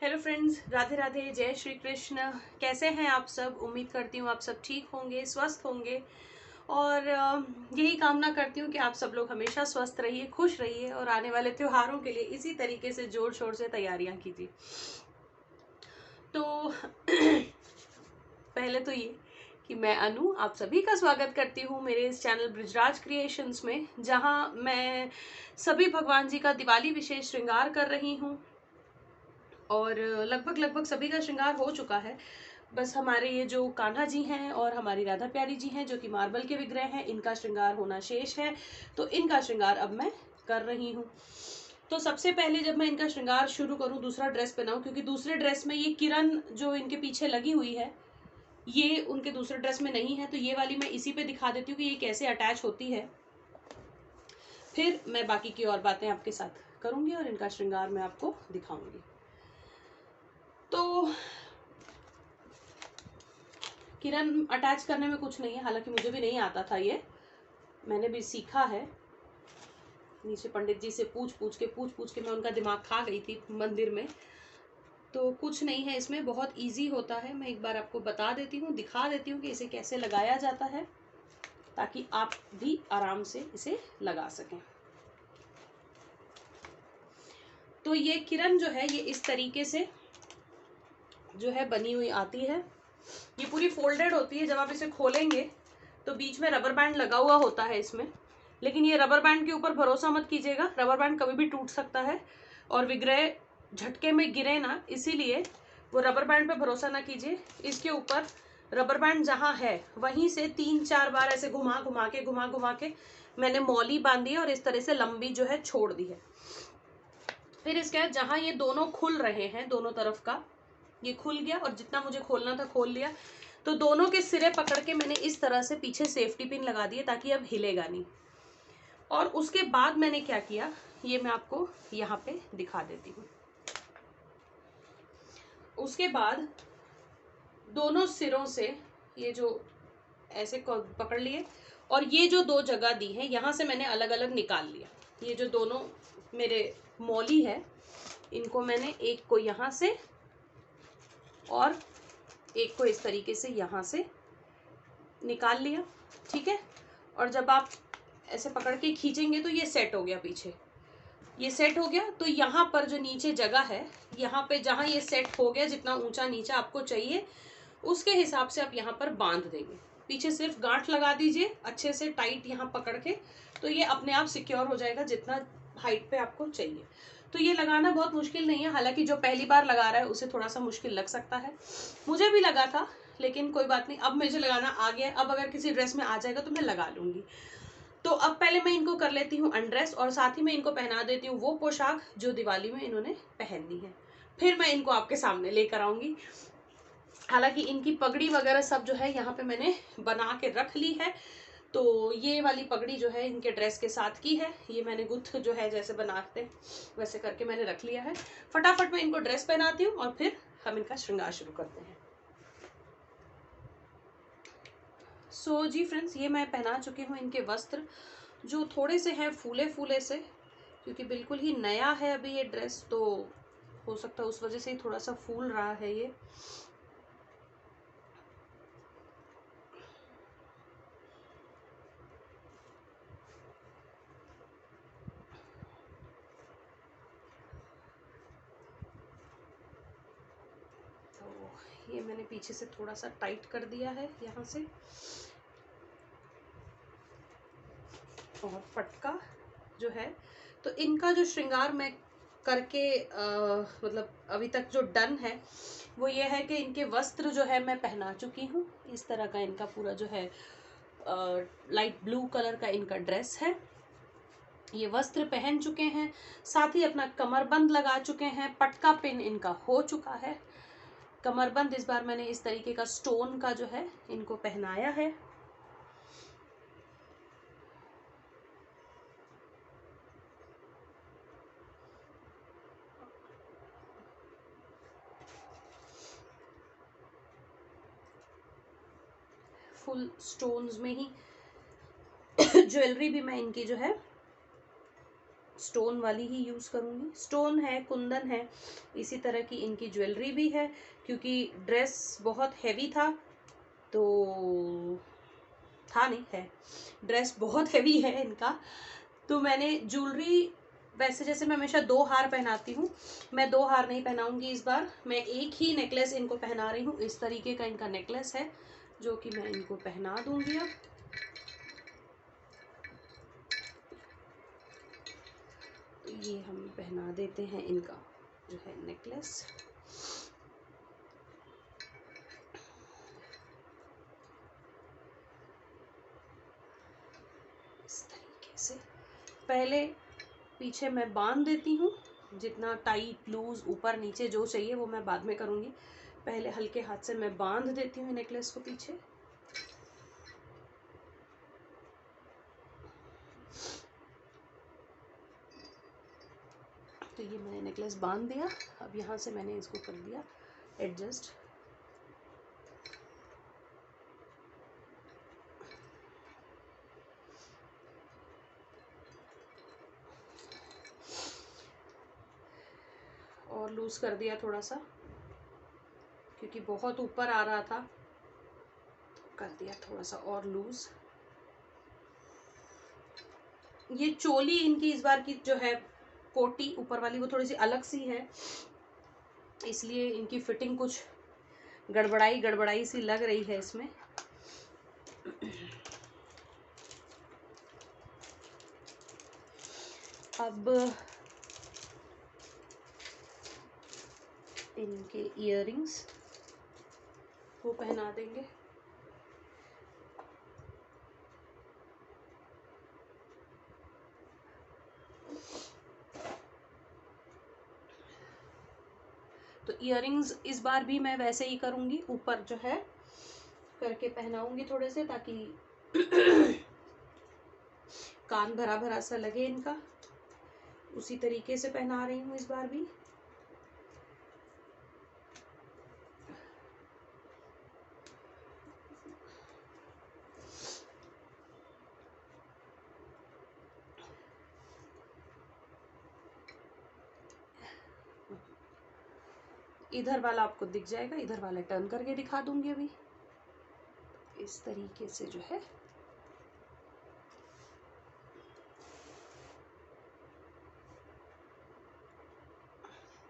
Hello friends, Radhe Radhe, जय श्री कृष्ण। कैसे हैं आप सब? उम्मीद करती हूँ आप सब ठीक होंगे, स्वस्थ होंगे और यही कामना करती हूँ कि आप सब लोग हमेशा स्वस्थ रहिए, खुश रहिए और आने वाले त्योहारों के लिए इसी तरीके से जोर शोर से तैयारियां कीजिए। तो पहले तो ये कि मैं अनु आप सभी का स्वागत करती हूँ मेरे इस चैनल ब्रिजराज क्रिएशंस में, जहाँ मैं सभी भगवान जी का दिवाली विशेष श्रृंगार कर रही हूँ और लगभग सभी का श्रृंगार हो चुका है। बस हमारे ये जो कान्हा जी हैं और हमारी राधा प्यारी जी हैं जो कि मार्बल के विग्रह हैं, इनका श्रृंगार होना शेष है। तो इनका श्रृंगार अब मैं कर रही हूँ। तो सबसे पहले जब मैं इनका श्रृंगार शुरू करूँ, दूसरा ड्रेस पहनाऊँ, क्योंकि दूसरे ड्रेस में ये किरण जो इनके पीछे लगी हुई है ये उनके दूसरे ड्रेस में नहीं है, तो ये वाली मैं इसी पे दिखा देती हूँ कि ये कैसे अटैच होती है। फिर मैं बाकी की और बातें आपके साथ करूंगी और इनका श्रृंगार मैं आपको दिखाऊंगी। तो किरण अटैच करने में कुछ नहीं है, हालांकि मुझे भी नहीं आता था, ये मैंने भी सीखा है। नीचे पंडित जी से पूछ पूछ के मैं उनका दिमाग खा गई थी मंदिर में। तो कुछ नहीं है इसमें, बहुत इजी होता है। मैं एक बार आपको बता देती हूँ, दिखा देती हूँ कि इसे कैसे लगाया जाता है, ताकि आप भी आराम से इसे लगा सकें। तो ये किरण जो है ये इस तरीके से जो है बनी हुई आती है। ये पूरी फोल्डेड होती है। जब आप इसे खोलेंगे तो बीच में रबर बैंड लगा हुआ होता है इसमें, लेकिन ये रबर बैंड के ऊपर भरोसा मत कीजिएगा, रबर बैंड कभी भी टूट सकता है और विग्रह झटके में गिरे ना, इसीलिए वो रबर बैंड पे भरोसा ना कीजिए। इसके ऊपर रबर बैंड जहाँ है वहीं से 3-4 बार ऐसे घुमा घुमा के मैंने मौली बांधी है और इस तरह से लंबी जो है छोड़ दी है। फिर इसके बाद जहाँ ये दोनों खुल रहे हैं, दोनों तरफ का ये खुल गया और जितना मुझे खोलना था खोल लिया। तो दोनों के सिरे पकड़ के मैंने इस तरह से पीछे सेफ्टी पिन लगा दिए ताकि अब हिलेगा नहीं। और उसके बाद मैंने क्या किया ये मैं आपको यहाँ पे दिखा देती हूँ। उसके बाद दोनों सिरों से ये जो ऐसे पकड़ लिए और ये जो 2 जगह दी है यहाँ से मैंने अलग अलग निकाल लिया। ये जो दोनों मेरे मौली है इनको मैंने एक को यहाँ से और एक को इस तरीके से यहाँ से निकाल लिया, ठीक है। और जब आप ऐसे पकड़ के खींचेंगे तो ये सेट हो गया, पीछे ये सेट हो गया। तो यहाँ पर जो नीचे जगह है, यहाँ पे जहाँ ये सेट हो गया, जितना ऊंचा नीचा आपको चाहिए उसके हिसाब से आप यहाँ पर बांध देंगे। पीछे सिर्फ गांठ लगा दीजिए अच्छे से टाइट यहाँ पकड़ के, तो ये अपने आप सिक्योर हो जाएगा जितना हाइट पे आपको चाहिए। तो ये लगाना बहुत मुश्किल नहीं है, हालांकि जो पहली बार लगा रहा है उसे थोड़ा सा मुश्किल लग सकता है, मुझे भी लगा था, लेकिन कोई बात नहीं, अब मुझे लगाना आ गया। अब अगर किसी ड्रेस में आ जाएगा तो मैं लगा लूंगी। तो अब पहले मैं इनको कर लेती हूँ अनड्रेस और साथ ही मैं इनको पहना देती हूँ वो पोशाक जो दिवाली में इन्होंने पहननी है। फिर मैं इनको आपके सामने लेकर आऊंगी। हालांकि इनकी पगड़ी वगैरह सब जो है यहाँ पे मैंने बना के रख ली है। तो ये वाली पगड़ी जो है इनके ड्रेस के साथ की है, ये मैंने गुथ जो है जैसे बनाते वैसे करके मैंने रख लिया है। फटाफट मैं इनको ड्रेस पहनाती हूँ और फिर हम इनका श्रृंगार शुरू करते हैं। सो जी फ्रेंड्स, ये मैं पहना चुकी हूँ इनके वस्त्र, जो थोड़े से हैं फूले फूले से, क्योंकि बिल्कुल ही नया है अभी ये ड्रेस, तो हो सकता है उस वजह से ही थोड़ा सा फूल रहा है ये। तो ये मैंने पीछे से थोड़ा सा टाइट कर दिया है यहाँ से। और पटका जो है, तो इनका जो श्रृंगार मैं करके मतलब अभी तक जो डन है वो ये है कि इनके वस्त्र जो है मैं पहना चुकी हूँ। इस तरह का इनका पूरा जो है लाइट ब्लू कलर का इनका ड्रेस है, ये वस्त्र पहन चुके हैं। साथ ही अपना कमरबंद लगा चुके हैं, पटका पिन इनका हो चुका है। कमरबंद इस बार मैंने इस तरीके का स्टोन का जो है इनको पहनाया है। फुल स्टोन्स में ही ज्वेलरी भी मैं इनकी जो है स्टोन वाली ही यूज़ करूँगी। स्टोन है, कुंदन है, इसी तरह की इनकी ज्वेलरी भी है, क्योंकि ड्रेस बहुत हैवी था, तो था नहीं है, ड्रेस बहुत हैवी है इनका, तो मैंने ज्वेलरी, वैसे जैसे मैं हमेशा 2 हार पहनाती हूँ, मैं 2 हार नहीं पहनाऊंगी इस बार, मैं एक ही नेकलेस इनको पहना रही हूँ। इस तरीके का इनका नेकलेस है जो कि मैं इनको पहना दूंगी। अब ये हम पहना देते हैं इनका जो है नेकलेस। इस तरीके से पहले पीछे मैं बांध देती हूँ, जितना टाइट लूज ऊपर नीचे जो चाहिए वो मैं बाद में करूँगी। पहले हल्के हाथ से मैं बांध देती हूँ नेकलेस को पीछे। तो ये मैंने नेकलेस बांध दिया। अब यहाँ से मैंने इसको कर दिया एडजस्ट। और लूज कर दिया थोड़ा सा, क्योंकि बहुत ऊपर आ रहा था, कर दिया थोड़ा सा और लूज। ये चोली इनकी इस बार की जो है कोटी ऊपर वाली वो थोड़ी सी अलग सी है, इसलिए इनकी फिटिंग कुछ गड़बड़ाई सी लग रही है इसमें। अब इनके इयररिंग्स वो पहना देंगे। तो इयररिंग्स इस बार भी मैं वैसे ही करूँगी, ऊपर जो है करके पहनाऊंगी थोड़े से, ताकि कान भरा भरा सा लगे इनका। उसी तरीके से पहना रही हूँ इस बार भी। इधर वाला आपको दिख जाएगा, इधर वाला टर्न करके दिखा दूंगी अभी। इस तरीके से जो है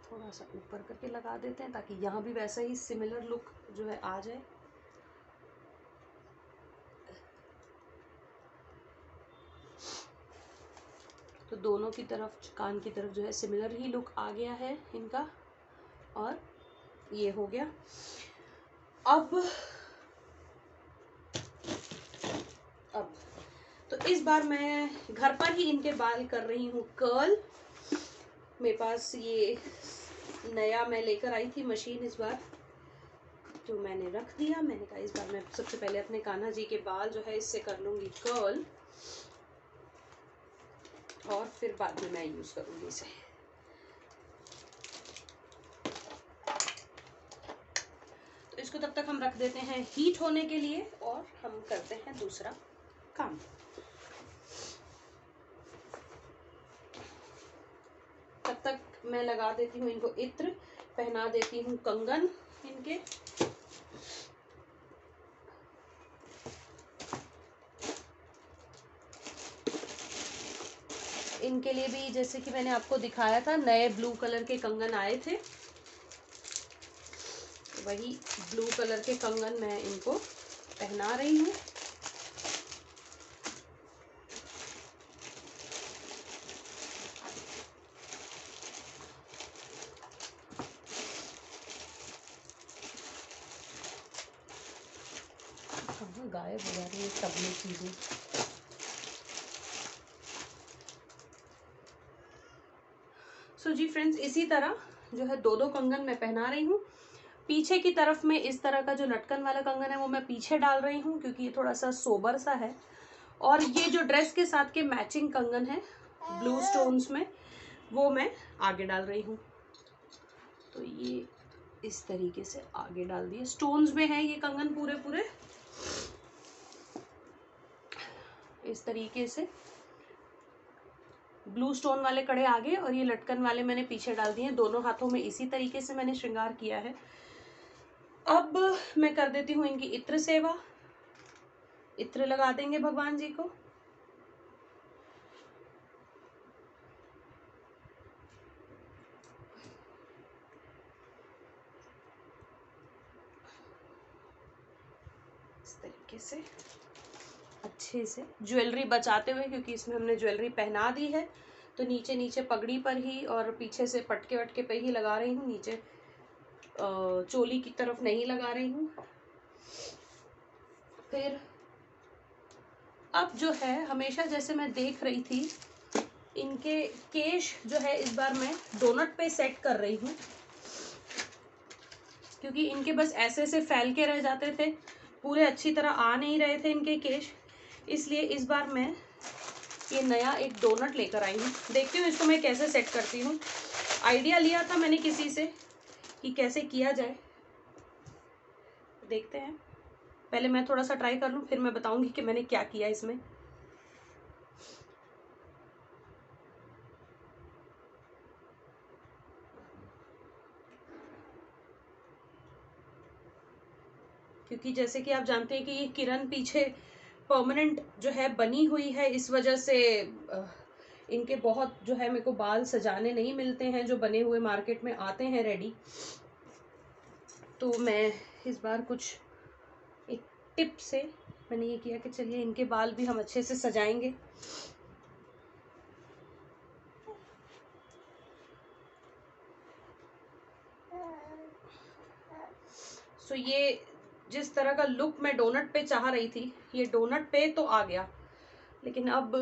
थोड़ा सा ऊपर करके लगा देते हैं, ताकि यहाँ भी वैसा ही सिमिलर लुक जो है आ जाए। तो दोनों की तरफ, कान की तरफ जो है सिमिलर ही लुक आ गया है इनका, और ये हो गया। अब तो इस बार मैं घर पर ही इनके बाल कर रही हूँ कर्ल। मेरे पास ये नया मैं लेकर आई थी मशीन इस बार, जो मैंने रख दिया। मैंने कहा इस बार मैं सबसे पहले अपने कान्हा जी के बाल जो है इससे कर लूँगी कर्ल, और फिर बाद में मैं यूज़ करूँगी इसे। तो इसको तब तक हम रख देते हैं हीट होने के लिए, और हम करते हैं दूसरा काम। तब तक मैं लगा देती हूँ इनको इत्र, पहना देती हूँ कंगन इनके। इनके लिए भी जैसे कि मैंने आपको दिखाया था, नए ब्लू कलर के कंगन आए थे, वही ब्लू कलर के कंगन मैं इनको पहना रही हूँ। गायब हो जा रही है सब में चीजें। सो जी फ्रेंड्स, इसी तरह जो है 2-2 कंगन मैं पहना रही हूँ। पीछे की तरफ में इस तरह का जो लटकन वाला कंगन है वो मैं पीछे डाल रही हूँ, क्योंकि ये थोड़ा सा सोबर सा है। और ये जो ड्रेस के साथ के मैचिंग कंगन है ब्लू स्टोन्स में, वो मैं आगे डाल रही हूँ। तो ये इस तरीके से आगे डाल दिए। स्टोन्स में है ये कंगन पूरे पूरे इस तरीके से। ब्लू स्टोन वाले कड़े आगे और ये लटकन वाले मैंने पीछे डाल दिए हैं। दोनों हाथों में इसी तरीके से मैंने श्रृंगार किया है। अब मैं कर देती हूँ इनकी इत्र सेवा। इत्र लगा देंगे भगवान जी को। इस तरीके से अच्छे से ज्वेलरी बचाते हुए, क्योंकि इसमें हमने ज्वेलरी पहना दी है, तो नीचे नीचे पगड़ी पर ही और पीछे से पटके वटके पे ही लगा रही हूँ, नीचे चोली की तरफ नहीं लगा रही हूँ। फिर अब जो है हमेशा जैसे मैं देख रही थी, इनके केश जो है इस बार मैं डोनट पे सेट कर रही हूँ, क्योंकि इनके बस ऐसे ऐसे फैल के रह जाते थे, पूरे अच्छी तरह आ नहीं रहे थे इनके केश। इसलिए इस बार मैं ये नया एक डोनट लेकर आई हूँ। देखती हूँ इसको मैं कैसे सेट करती हूँ। आइडिया लिया था मैंने किसी से कि कैसे किया जाए, देखते हैं। पहले मैं थोड़ा सा ट्राई कर लूँ, फिर मैं बताऊंगी कि मैंने क्या किया इसमें। क्योंकि जैसे कि आप जानते हैं कि ये किरण पीछे परमानेंट जो है बनी हुई है, इस वजह से इनके बहुत जो है मेरे को बाल सजाने नहीं मिलते हैं, जो बने हुए मार्केट में आते हैं रेडी। तो मैं इस बार कुछ एक टिप से मैंने ये किया कि चलिए इनके बाल भी हम अच्छे से सजाएंगे। सो ये जिस तरह का लुक मैं डोनट पे चाह रही थी, ये डोनट पे तो आ गया, लेकिन अब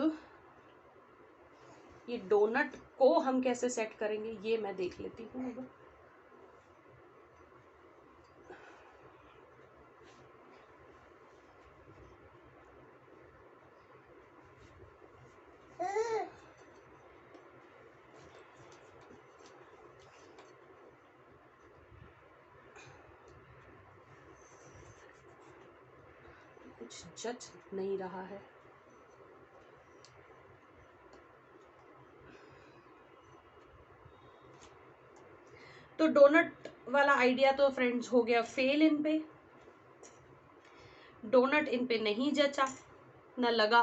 ये डोनट को हम कैसे सेट करेंगे ये मैं देख लेती हूँ अब। कुछ जच नहीं रहा है। तो डोनट वाला आइडिया तो फ्रेंड्स हो गया फेल इन पे। डोनट इन पे नहीं जचा न लगा,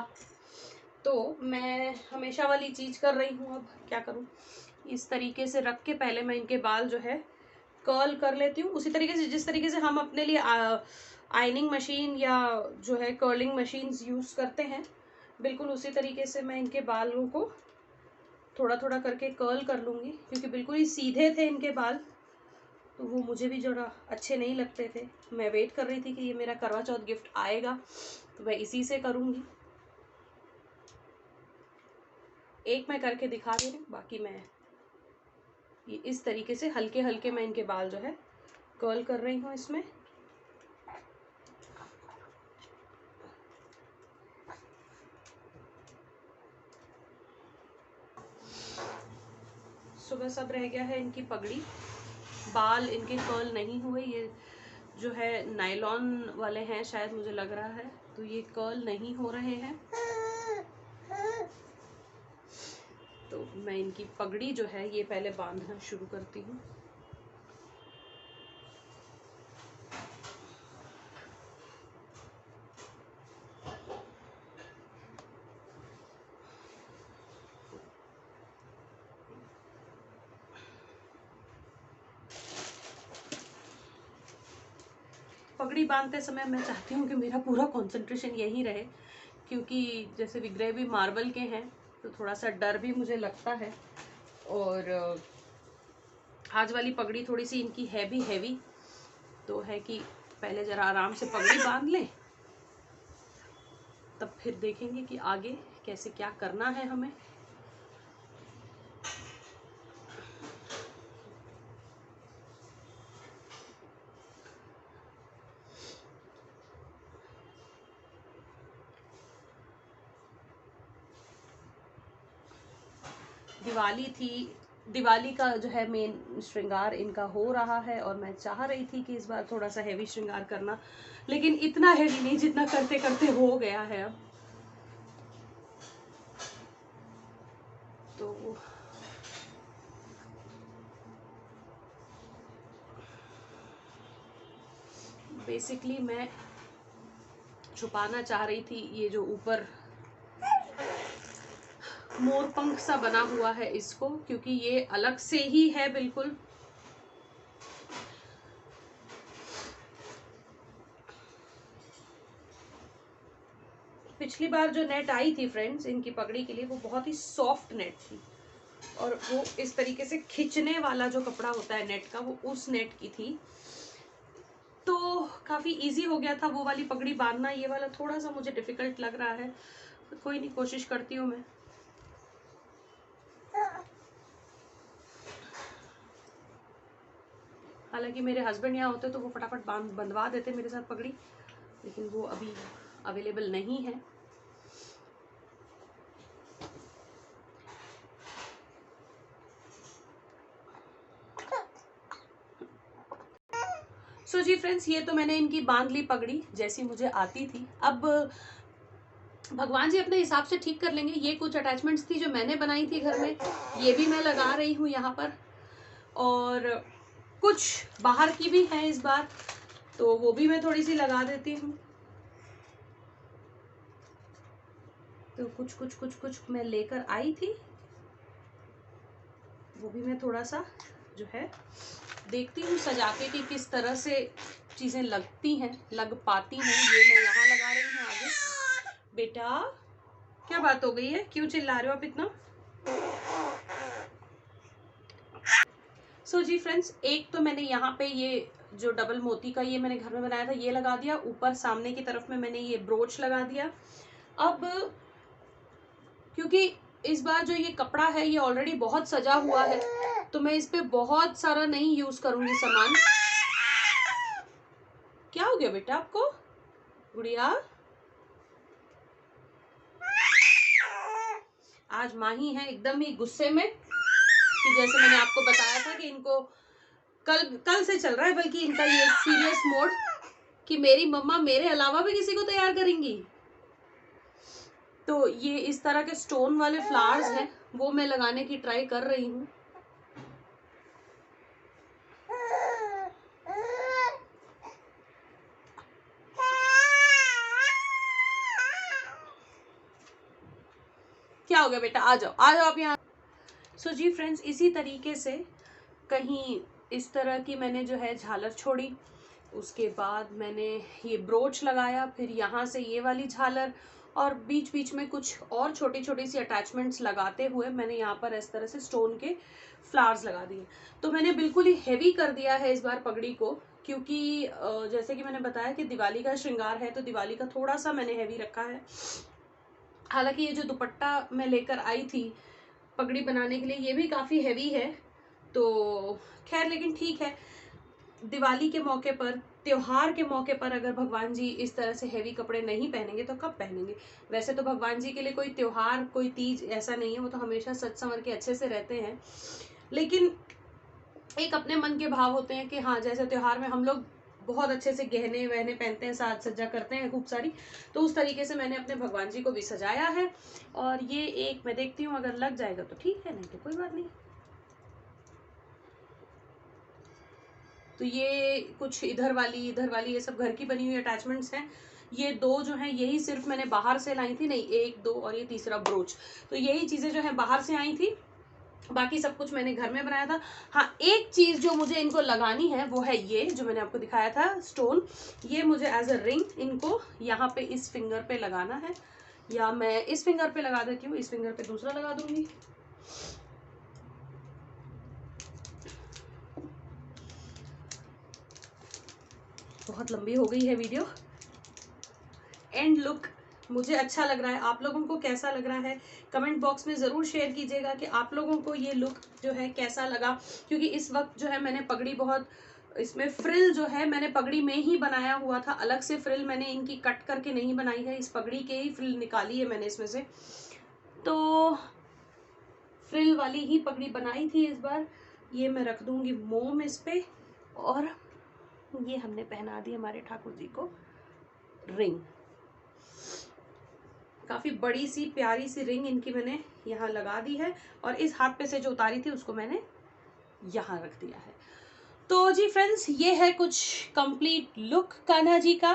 तो मैं हमेशा वाली चीज कर रही हूँ। अब क्या करूँ, इस तरीके से रख के पहले मैं इनके बाल जो है कर्ल कर लेती हूँ, उसी तरीके से जिस तरीके से हम अपने लिए आयनिंग मशीन या जो है कर्लिंग मशीन्स यूज करते हैं, बिल्कुल उसी तरीके से मैं इनके बालों को थोड़ा थोड़ा करके कर्ल कर लूँगी। क्योंकि बिल्कुल ही सीधे थे इनके बाल, तो वो मुझे भी जरा अच्छे नहीं लगते थे। मैं वेट कर रही थी कि ये मेरा करवा चौथ गिफ्ट आएगा, तो मैं इसी से करूँगी। एक मैं करके दिखा दे रही हूँ, बाकी मैं ये इस तरीके से हल्के हल्के मैं इनके बाल जो है कर्ल कर रही हूँ इसमें। सुबह सब रह गया है इनकी पगड़ी। बाल इनके कर्ल नहीं हुए, ये जो है नायलॉन वाले हैं शायद, मुझे लग रहा है, तो ये कर्ल नहीं हो रहे हैं। तो मैं इनकी पगड़ी जो है ये पहले बांधना शुरू करती हूँ। पगड़ी बांधते समय मैं चाहती हूँ कि मेरा पूरा कंसंट्रेशन यहीं रहे, क्योंकि जैसे विग्रह भी मार्बल के हैं, तो थोड़ा सा डर भी मुझे लगता है। और आज वाली पगड़ी थोड़ी सी इनकी हैवी तो है कि पहले जरा आराम से पगड़ी बांध लें, तब फिर देखेंगे कि आगे कैसे क्या करना है हमें। दिवाली थी, दिवाली का जो है मेन श्रृंगार इनका हो रहा है, और मैं चाह रही थी कि इस बार थोड़ा सा हैवी श्रृंगार करना, लेकिन इतना हैवी नहीं जितना करते करते हो गया है अब। तो बेसिकली मैं छुपाना चाह रही थी ये जो ऊपर मोर पंख सा बना हुआ है इसको, क्योंकि ये अलग से ही है बिल्कुल। पिछली बार जो नेट आई थी फ्रेंड्स इनकी पगड़ी के लिए, वो बहुत ही सॉफ्ट नेट थी और वो इस तरीके से खिंचने वाला जो कपड़ा होता है नेट का, वो उस नेट की थी, तो काफी इजी हो गया था वो वाली पगड़ी बांधना। ये वाला थोड़ा सा मुझे डिफिकल्ट लग रहा है, कोई नहीं, कोशिश करती हूँ मैं। हालांकि मेरे हस्बैंड यहाँ होते तो वो फटाफट बंधवा देते मेरे साथ पगड़ी, लेकिन वो अभी अवेलेबल नहीं है। सो जी फ्रेंड्स, ये तो मैंने इनकी बांध ली पगड़ी जैसी मुझे आती थी। अब भगवान जी अपने हिसाब से ठीक कर लेंगे। ये कुछ अटैचमेंट्स थी जो मैंने बनाई थी घर में, ये भी मैं लगा रही हूँ यहाँ पर, और कुछ बाहर की भी है इस बार, तो वो भी मैं थोड़ी सी लगा देती हूँ। तो कुछ मैं लेकर आई थी, वो भी मैं थोड़ा सा जो है देखती हूँ सजा के कि किस तरह से चीजें लगती हैं, लग पाती हैं। ये मैं यहाँ लगा रही हूँ आगे। बेटा क्या बात हो गई है, क्यों चिल्ला रहे हो आप इतना? सो जी फ्रेंड्स, एक तो मैंने यहाँ पे ये जो डबल मोती का ये मैंने घर में बनाया था ये लगा दिया। ऊपर सामने की तरफ में मैंने ये ब्रोच लगा दिया। अब क्योंकि इस बार जो ये कपड़ा है ये ऑलरेडी बहुत सजा हुआ है, तो मैं इस पे बहुत सारा नहीं यूज करूंगी सामान। क्या हो गया बेटा आपको गुड़िया? आज माही है एकदम ही गुस्से में, कि जैसे मैंने आपको बताया था कि इनको कल से चल रहा है बल्कि इनका ये सीरियस मोड कि मेरी मम्मा मेरे अलावा भी किसी को तैयार करेंगी। तो ये इस तरह के स्टोन वाले फ्लावर्स हैं, वो मैं लगाने की ट्राई कर रही हूँ। क्या हो गया बेटा? आ जाओ आप यहाँ। सो जी फ्रेंड्स, इसी तरीके से कहीं इस तरह की मैंने जो है झालर छोड़ी, उसके बाद मैंने ये ब्रोच लगाया, फिर यहाँ से ये वाली झालर, और बीच बीच में कुछ और छोटी छोटी सी अटैचमेंट्स लगाते हुए मैंने यहाँ पर इस तरह से स्टोन के फ्लावर्स लगा दिए। तो मैंने बिल्कुल ही हेवी कर दिया है इस बार पगड़ी को, क्योंकि जैसे कि मैंने बताया कि दिवाली का श्रृंगार है, तो दिवाली का थोड़ा सा मैंने हेवी रखा है। हालांकि ये जो दुपट्टा मैं लेकर आई थी पगड़ी बनाने के लिए, ये भी काफ़ी हैवी है, तो खैर लेकिन ठीक है। दिवाली के मौके पर, त्योहार के मौके पर अगर भगवान जी इस तरह से हैवी कपड़े नहीं पहनेंगे तो कब पहनेंगे? वैसे तो भगवान जी के लिए कोई त्योहार, कोई तीज ऐसा नहीं है, वो तो हमेशा सच संवर के अच्छे से रहते हैं। लेकिन एक अपने मन के भाव होते हैं कि हाँ, जैसे त्योहार में हम लोग बहुत अच्छे से गहने वहने पहनते हैं, साज सज्जा करते हैं खूब सारी, तो उस तरीके से मैंने अपने भगवान जी को भी सजाया है। और ये एक मैं देखती हूँ, अगर लग जाएगा तो ठीक है, नहीं तो कोई बात नहीं। तो ये कुछ इधर वाली ये सब घर की बनी हुई अटैचमेंट्स हैं। ये दो जो हैं यही सिर्फ मैंने बाहर से लाई थी, नहीं 1 2 और ये तीसरा ब्रोच, तो यही चीजें जो है बाहर से आई थी, बाकी सब कुछ मैंने घर में बनाया था। हाँ, एक चीज जो मुझे इनको लगानी है वो है ये जो मैंने आपको दिखाया था स्टोन, ये मुझे एज अ रिंग इनको यहाँ पे इस फिंगर पे लगाना है, या मैं इस फिंगर पे लगा देती हूँ, इस फिंगर पे दूसरा लगा दूंगी। बहुत लंबी हो गई है वीडियो। एंड लुक मुझे अच्छा लग रहा है, आप लोगों को कैसा लग रहा है कमेंट बॉक्स में ज़रूर शेयर कीजिएगा कि आप लोगों को ये लुक जो है कैसा लगा। क्योंकि इस वक्त जो है मैंने पगड़ी बहुत, इसमें फ्रिल जो है मैंने पगड़ी में ही बनाया हुआ था, अलग से फ्रिल मैंने इनकी कट करके नहीं बनाई है, इस पगड़ी के ही फ्रिल निकाली है मैंने इसमें से, तो फ्रिल वाली ही पगड़ी बनाई थी इस बार। ये मैं रख दूंगी मोम इस पे, और ये हमने पहना दी हमारे ठाकुर जी को रिंग, काफ़ी बड़ी सी प्यारी सी रिंग इनकी मैंने यहाँ लगा दी है, और इस हाथ पे से जो उतारी थी उसको मैंने यहाँ रख दिया है। तो जी फ्रेंड्स, ये है कुछ कंप्लीट लुक कान्हा जी का।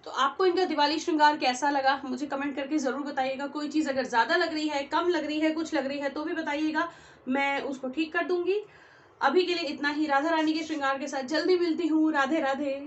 तो आपको इनका दिवाली श्रृंगार कैसा लगा मुझे कमेंट करके जरूर बताइएगा। कोई चीज अगर ज्यादा लग रही है, कम लग रही है, कुछ लग रही है तो भी बताइएगा, मैं उसको ठीक कर दूंगी। अभी के लिए इतना ही। राधा रानी के श्रृंगार के साथ जल्दी मिलती हूँ। राधे राधे।